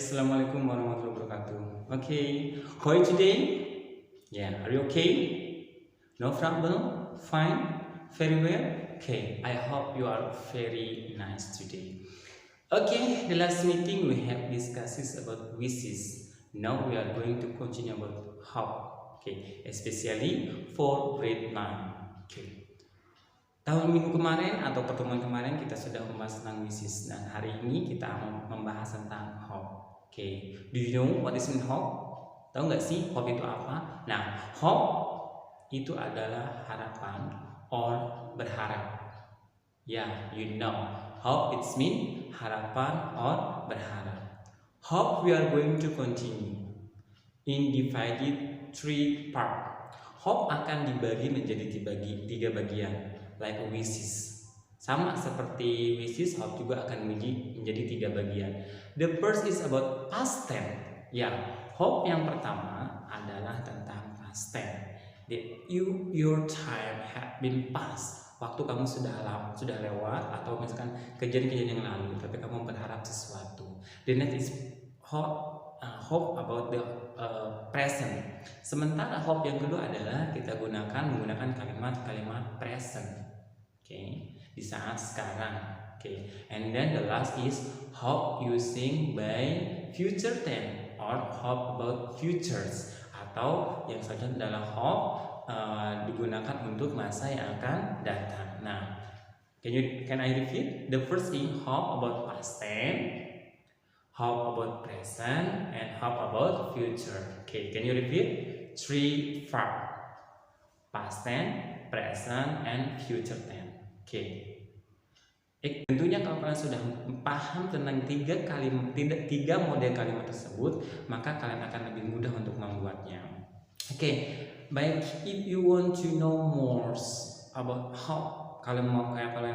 Assalamualaikum warahmatullahi wabarakatuh. Okay, how are you today? Yeah, are you okay? No problem? Fine? Very well? Okay, I hope you are very nice today. Okay, the last meeting we have discusses about wishes. Now we are going to continue about hope. Okay, especially for grade 9. Okay. Tahun minggu kemarin atau pertemuan kemarin kita sudah membahas tentang wishes dan hari ini kita membahas tentang hope. Oke, do you know what is mean hope? Tahu nggak sih hope itu apa? Nah, hope itu adalah harapan or berharap. Ya, you know, hope it's mean harapan or berharap. Hope we are going to continue in divided three part. Hope akan dibagi menjadi tiga bagian. Like wishes, sama seperti wishes, hope juga akan menjadi tiga bagian. The first is about past tense. Ya, hope yang pertama adalah tentang past tense. Your time have been past. Waktu kamu sudah lewat atau misalkan kejadian-kejadian yang lalu, tapi kamu berharap sesuatu. The next is hope about the present. Sementara hope yang kedua adalah kita menggunakan kalimat present. Okay, di saat sekarang. Okay, and then the last is hope using by future tense or hope about futures, atau yang selanjutnya adalah hope digunakan untuk masa yang akan datang. Nah, can I repeat? The first is hope about past tense, hope about present, and hope about future. Okay, can you repeat? Three verb: past tense, present, and future tense. Oke. Tentunya kalau kalian sudah paham tentang tiga model kalimat tersebut, maka kalian akan lebih mudah untuk membuatnya. Oke, baik. If you want to know more about how, kalian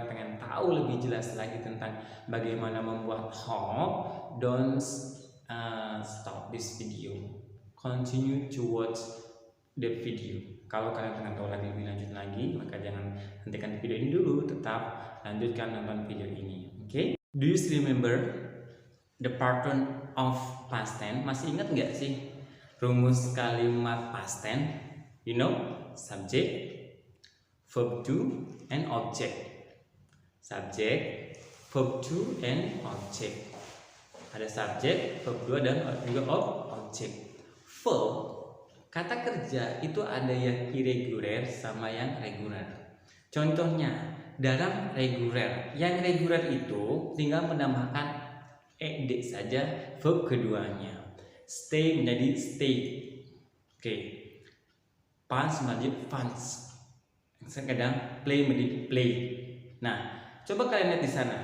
pengen tahu lebih jelas lagi tentang bagaimana membuat hope, don't stop this video. Continue to watch the video. Kalau kalian pengen tahu lebih lanjut lagi, maka jangan hentikan video ini dulu, tetap lanjutkan nonton video ini. Okay? Do you still remember the pattern of past tense? Masih ingat nggak sih rumus kalimat past tense? You know, subject, verb to, and object. Subject, verb to, and object. Ada subject, verb 2, dan juga object. Verb, kata kerja itu ada yang irregular sama yang reguler. Contohnya dalam reguler, yang reguler itu tinggal menambahkan ed saja verb keduanya. Stay menjadi stay. Oke. Punch menjadi punch. Kadang play menjadi play. Nah, coba kalian lihat di sana.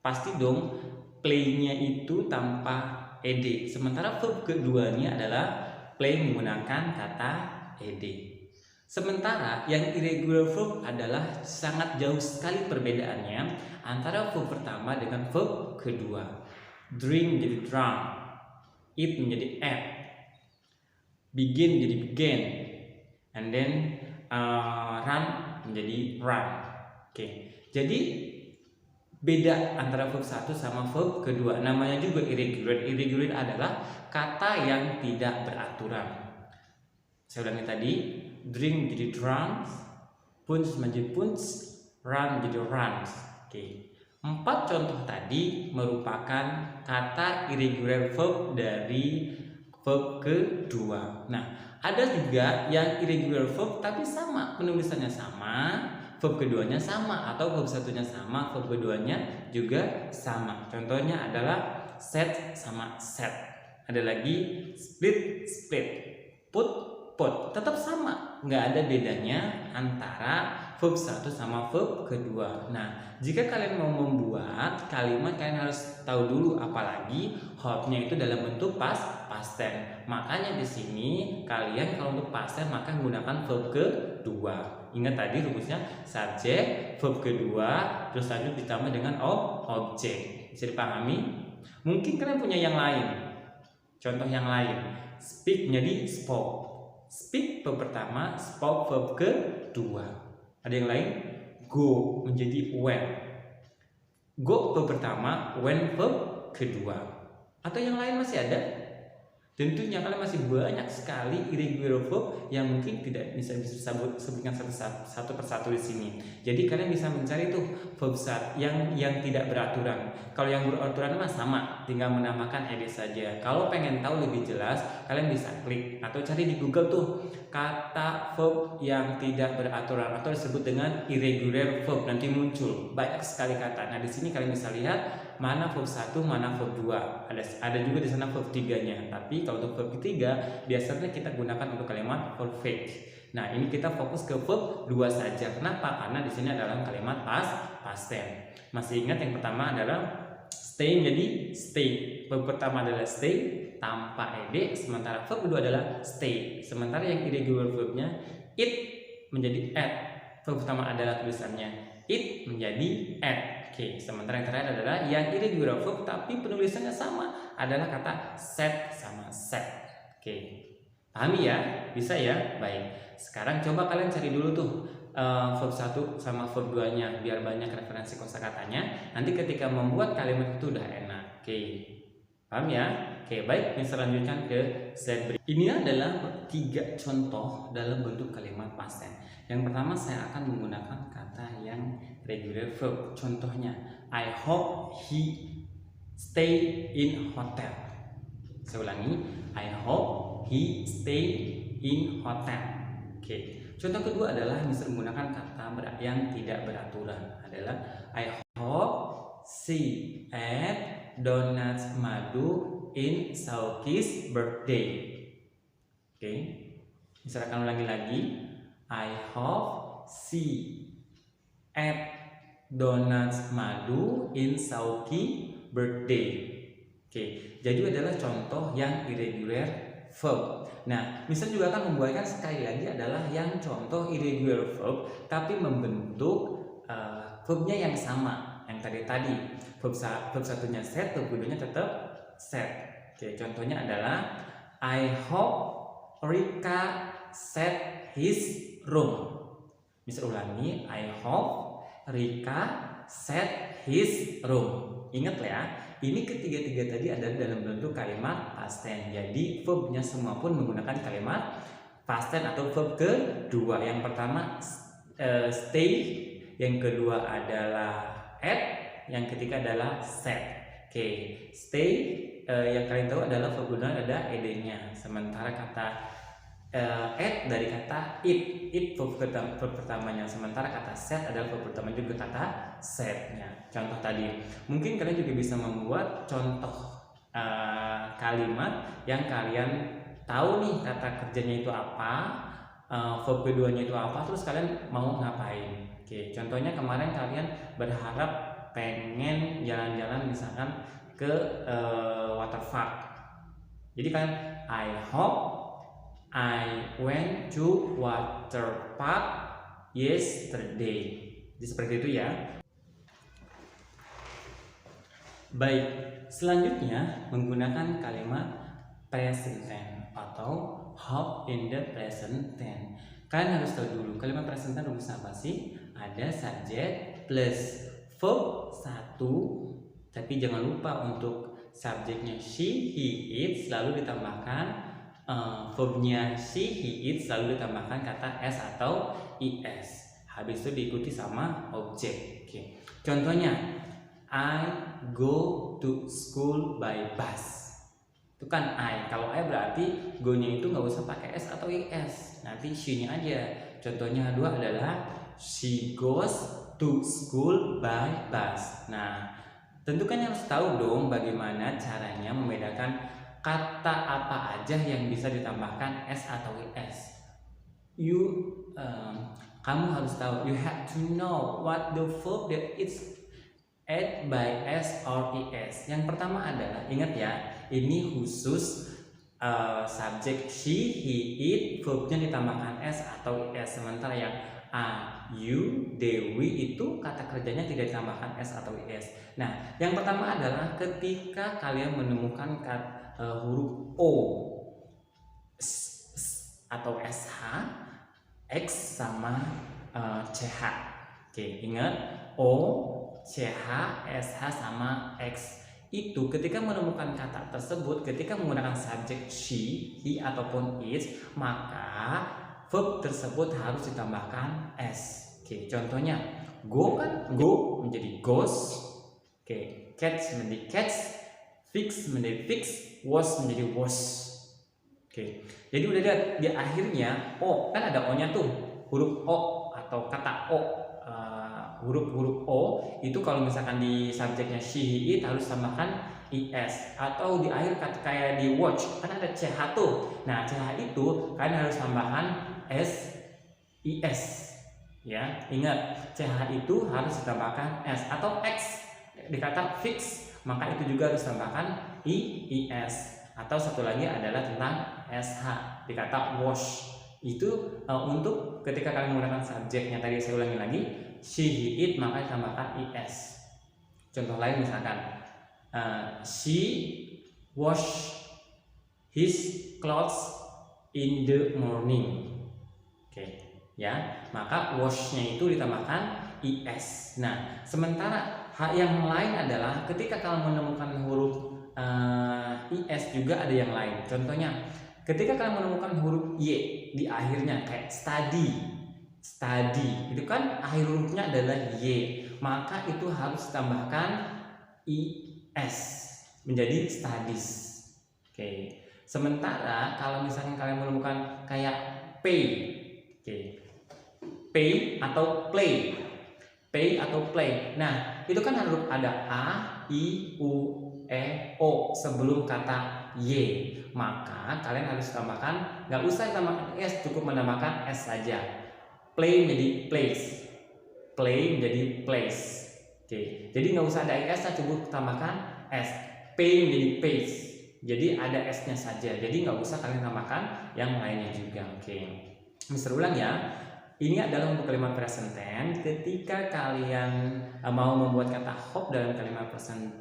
Pasti dong play-nya itu tanpa ed. Sementara verb keduanya adalah play menggunakan kata ed. Sementara yang irregular verb adalah sangat jauh sekali perbedaannya antara verb pertama dengan verb kedua. Drink menjadi drunk, eat menjadi ate, begin menjadi began, and then run menjadi run. Oke, jadi beda antara verb 1 sama verb kedua. Namanya juga irregular. Irregular adalah kata yang tidak beraturan. Saya ulangi tadi, drink menjadi drunk, punch menjadi punch, run menjadi runs. Oke. 4 contoh tadi merupakan kata irregular verb dari verb kedua. Nah, ada juga yang irregular verb tapi sama, penulisannya sama, verb keduanya sama, atau verb satunya sama, verb keduanya juga sama. Contohnya adalah set sama set. Ada lagi split, split, put, put. Tetap sama, nggak ada bedanya antara verb 1 sama verb kedua. Nah, jika kalian mau membuat kalimat, kalian harus tahu dulu apalagi hope-nya itu dalam bentuk past tense. Makanya di sini kalian kalau untuk past tense maka menggunakan verb kedua. Ingat tadi rumusnya subjek, verb kedua, terus lanjut ditambah dengan objek. Bisa dipahami? Mungkin kalian punya yang lain. Contoh yang lain, speak menjadi spoke. Speak verb pertama, spoke verb kedua. Ada yang lain? Go menjadi went. Go verb pertama, went verb kedua. Atau yang lain masih ada? Tentunya kalian masih banyak sekali irregular verb yang mungkin tidak bisa disebutkan satu persatu di sini. Jadi kalian bisa mencari tuh verb yang tidak beraturan. Kalau yang beraturan mah sama, tinggal menambahkan ed saja. Kalau pengen tahu lebih jelas, kalian bisa klik atau cari di Google tuh kata verb yang tidak beraturan atau disebut dengan irregular verb, nanti muncul banyak sekali kata. Nah, di sini kalian bisa lihat mana verb 1, mana verb 2. Ada juga di sana verb 3-nya. Tapi kalau untuk verb ketiga biasanya kita gunakan untuk kalimat perfect. Nah, ini kita fokus ke verb 2 saja. Kenapa? Karena di sini adalah kalimat past tense. Masih ingat yang pertama adalah stay menjadi stay. Verb pertama adalah stay tanpa ed, sementara verb kedua adalah stay. Sementara yang irregular verbnya it menjadi at. Verb pertama adalah tulisannya it menjadi at. Oke, sementara yang terakhir adalah yang irregular verb tapi penulisannya sama, adalah kata set sama set. Oke, pahami ya? Bisa ya? Baik. Sekarang coba kalian cari dulu tuh verb 1 sama verb 2-nya biar banyak referensi kosakatanya. Nanti ketika membuat kalimat itu udah enak. Oke. Paham ya? Oke, baik. Yang selanjutnya ke set berikut. Ini adalah 3 contoh dalam bentuk kalimat past tense. Yang pertama saya akan menggunakan kata yang regular verb. Contohnya, I hope he stay in hotel. Saya ulangi, I hope he stay in hotel. Oke. Contoh kedua adalah bisa menggunakan kata yang tidak beraturan. Adalah I hope she ate donuts madu in Sauki's birthday. Oke. Misalkan ulangi lagi, I hope she ate donuts madu in Sauki birthday. Oke, jadi adalah contoh yang irregular verb. Nah, misal juga akan membuatkan sekali lagi adalah yang contoh irregular verb tapi membentuk verbnya yang sama yang tadi. Verb satunya set, verb keduanya tetap set. Oke, contohnya adalah I hope Rika set his room. Bisa ulangi, I hope Rika set his room. Ingat ya, ini ketiga-tiga tadi adalah dalam bentuk kalimat past tense. Jadi verbnya semua pun menggunakan kalimat past tense atau verb kedua. Yang pertama stay, yang kedua adalah at, yang ketiga adalah set. Oke, stay yang kalian tahu adalah verb kedua ada ed-nya. Sementara kata at dari kata it verb pertamanya, sementara kata set adalah verb pertama juga kata setnya. Contoh tadi, mungkin kalian juga bisa membuat contoh kalimat yang kalian tahu nih kata kerjanya itu apa, verb keduanya itu apa, terus kalian mau ngapain. Oke, contohnya kemarin kalian berharap pengen jalan-jalan misalkan ke waterpark. Jadi kan I hope I went to water park yesterday. Jadi seperti itu ya. Baik, selanjutnya menggunakan kalimat present tense atau hope in the present tense. Kalian harus tahu dulu kalimat present tense rumusnya apa sih? Ada subject plus verb 1, tapi jangan lupa untuk subjeknya she, he, it selalu ditambahkan verbnya she, he, it selalu ditambahkan kata s atau is. Habis itu diikuti sama objek. Oke. Contohnya, I go to school by bus. Itu kan I. Kalau I berarti go-nya itu nggak usah pakai s atau is. Nanti she-nya aja. Contohnya dua adalah she goes to school by bus. Nah, tentu kan harus tahu dong bagaimana caranya membedakan kata apa aja yang bisa ditambahkan s atau is. Kamu harus tahu. You have to know what the verb that is add by s or is. Yang pertama adalah, ingat ya, ini khusus subjek she, he, it, verbnya ditambahkan s atau is. Sementara yang you, Dewi itu kata kerjanya tidak ditambahkan s atau is. Nah, yang pertama adalah ketika kalian menemukan huruf o atau sh, x sama ch. Oke, ingat o, ch, sh sama x. itu ketika menemukan kata tersebut, ketika menggunakan subjek she, he ataupun it, maka verb tersebut harus ditambahkan s. Oke, contohnya go kan go menjadi goes. Oke, catch menjadi catch, fix menjadi fix, wash menjadi wash. Oke, jadi udah lihat di akhirnya o kan ada o-nya tuh, huruf o atau kata o, huruf-huruf o itu kalau misalkan di subjeknya she, he, it harus tambahkan is, atau di akhir kata kayak di watch kan ada ch tuh. Nah ch itu kalian harus tambahkan s, is ya. Ingat ch itu harus ditambahkan s, atau x di kata fix maka itu juga harus tambahkan is. Atau satu lagi adalah tentang sh di kata wash itu untuk ketika kalian menggunakan subjeknya tadi saya ulangi lagi she, he, it maka ditambahkan is. Contoh lain misalkan she wash his clothes in the morning. Oke, ya, maka washnya itu ditambahkan is. Nah, sementara hal yang lain adalah ketika kalian menemukan huruf is juga ada yang lain. Contohnya, ketika kalian menemukan huruf y di akhirnya kayak study, itu kan akhir hurufnya adalah y, maka itu harus ditambahkan is menjadi studies. Oke. Sementara kalau misalnya kalian menemukan kayak pay, pay atau play, nah itu kan harus ada a, i, u, e, o sebelum kata y, maka kalian harus tambahkan, nggak usah tambahkan s, cukup menambahkan s saja. Play menjadi place, play menjadi place. Oke, jadi nggak usah ada s, cukup tambahkan s. Pay menjadi pace, jadi ada s-nya saja, jadi nggak usah kalian tambahkan yang lainnya juga. Oke, Mister ulang ya. Ini adalah untuk kalimat present tense. Ketika kalian mau membuat kata hope dalam kalimat present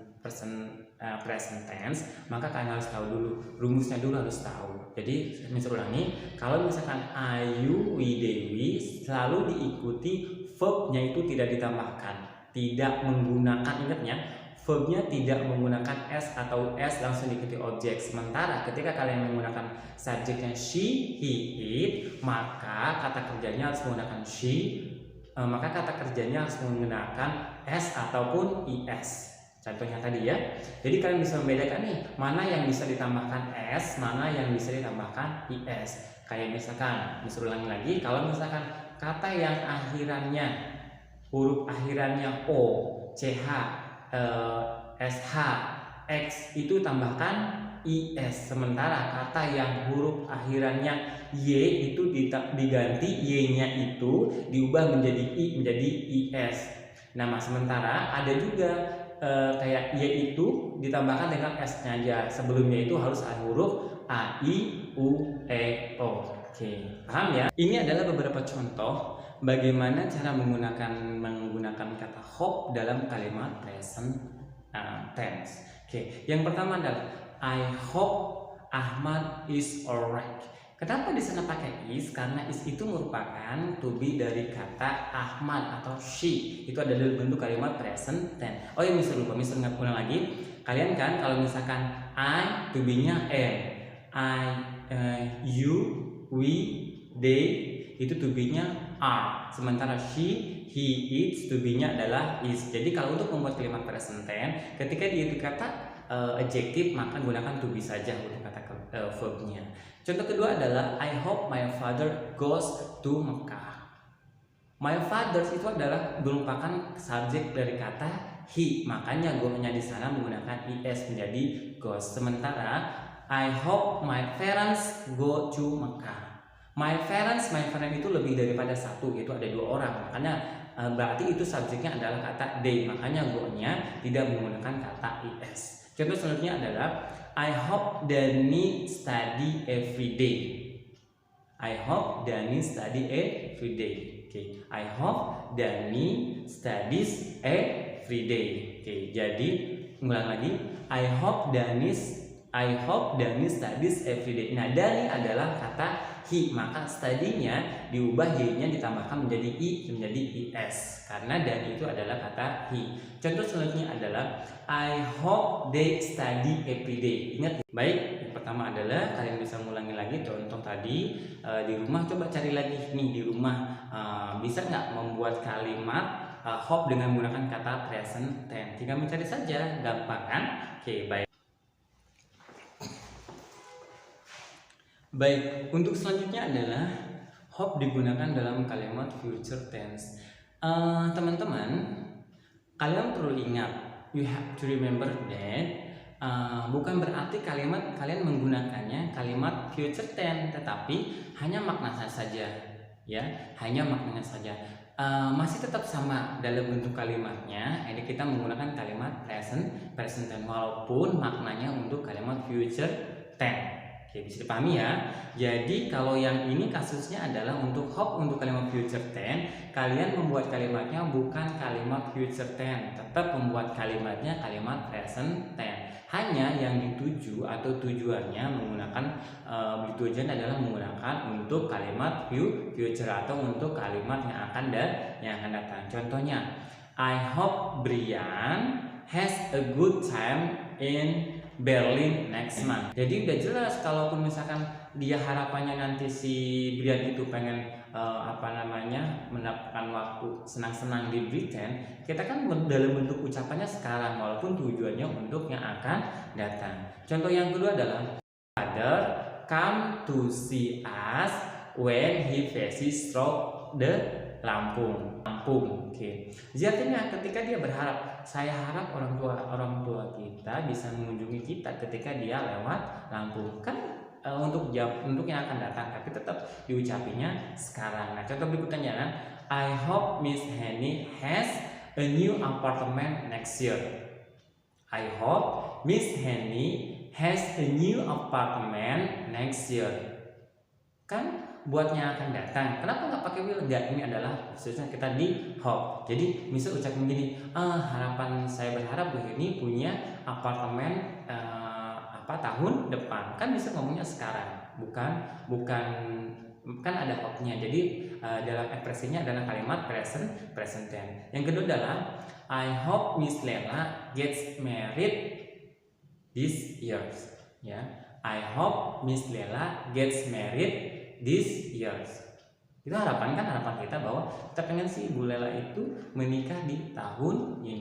tense, maka kalian harus tahu dulu rumusnya, dulu harus tahu. Jadi Mister ulangi, kalau misalkan Ayu, Widewi selalu diikuti verbnya itu tidak ditambahkan, tidak menggunakan, ingatnya verbnya tidak menggunakan s atau s langsung diikuti objek. Sementara ketika kalian menggunakan subjeknya she, he, it, maka kata kerjanya harus menggunakan she, maka kata kerjanya harus menggunakan s ataupun is. Contohnya tadi ya. Jadi kalian bisa membedakan nih mana yang bisa ditambahkan s, mana yang bisa ditambahkan is. Kayak misalkan, bisa ulangi lagi, kalau misalkan kata yang akhirannya huruf akhirannya o, ch, sh, x itu tambahkan is. Sementara kata yang huruf akhirannya y itu diganti y-nya itu diubah menjadi i, menjadi is. Nah, sementara ada juga kayak y itu ditambahkan dengan s-nya aja. Sebelumnya itu harus ada huruf a, i, u, e, o. Oke, paham ya? Ini adalah beberapa contoh bagaimana cara menggunakan kata hope dalam kalimat present tense. Oke, yang pertama adalah I hope Ahmad is alright. Kenapa di sana pakai is? Karena is itu merupakan to be dari kata Ahmad atau she. Itu ada dalam bentuk kalimat present tense. Oh ya, Mister lupa, Mister nggak ulang lagi. Kalian kan kalau misalkan I to be-nya am, you, we, they itu to be-nya are. Sementara she, he, it to be-nya adalah is. Jadi kalau untuk membuat kalimat present tense, ketika dia itu kata adjektif maka gunakan to be saja untuk kata verbnya. Contoh kedua adalah I hope my father goes to Mekah. My father itu adalah merupakan subjek dari kata he, makanya go-nya di sana menggunakan is menjadi goes. Sementara I hope my parents go to Mekah. My parents itu lebih daripada satu, yaitu ada dua orang, makanya berarti itu subjeknya adalah kata they, makanya go-nya tidak menggunakan kata is. Contoh selanjutnya adalah I hope Dani study every day. I hope Dani study every day. Okay. I hope Dani studies every day. Okay. Jadi ulang lagi, I hope Dani I hope Dani studies every day. Nah, Dani adalah kata he, maka study-nya diubah y-nya ditambahkan menjadi i menjadi is karena Dani itu adalah kata he. Contoh selanjutnya adalah I hope they study every day. Ingat, baik. Yang pertama adalah kalian bisa ngulangi lagi contoh tadi di rumah. Coba cari lagi nih di rumah bisa nggak membuat kalimat hope dengan menggunakan kata present tense. Tinggal mencari saja, gampang kan? Oke, baik. Baik, untuk selanjutnya adalah hope digunakan dalam kalimat future tense. Teman-teman, kalian perlu ingat, you have to remember that bukan berarti kalimat kalian menggunakannya kalimat future tense, tetapi hanya maknanya saja, ya, hanya maknanya saja. Masih tetap sama dalam bentuk kalimatnya. Ini kita menggunakan kalimat present tense walaupun maknanya untuk kalimat future tense. Oke, bisa dipahami ya. Jadi kalau yang ini kasusnya adalah untuk hope untuk kalimat future tense, kalian membuat kalimatnya bukan kalimat future tense, tetap membuat kalimatnya kalimat present tense. Hanya yang dituju atau tujuannya menggunakan tujuan adalah menggunakan untuk kalimat future atau untuk kalimat yang akan datang. Contohnya, I hope Brian has a good time in Berlin next month. Jadi udah jelas kalaupun misalkan dia harapannya nanti si Brian itu pengen mendapatkan waktu senang-senang di Britain, kita kan dalam bentuk ucapannya sekarang walaupun tujuannya untuk yang akan datang. Contoh yang kedua adalah father come to see us when he passes through the Lampung. Oke. Jadi artinya ketika dia berharap, saya harap orang tua kita bisa mengunjungi kita ketika dia lewat Lampung. Kan untuk yang akan datang, tapi tetap diucapinya sekarang. Nah, contoh berikutnya adalah I hope Miss Henny has a new apartment next year. I hope Miss Henny has a new apartment next year. Kan buatnya akan datang. Kenapa nggak pakai will? Enggak, ini adalah khususnya kita di hope. Jadi misal ucapin begini, harapan saya berharap Bu ini punya apartemen tahun depan. Kan bisa ngomongnya sekarang, bukan kan ada hope-nya. Jadi dalam ekspresinya adalah kalimat present tense. Yang kedua adalah I hope Miss Lela gets married this year. Ya, I hope Miss Lela gets married this years. Itu harapan kita bahwa kita pengen si Ibu Lela itu menikah di tahun ini.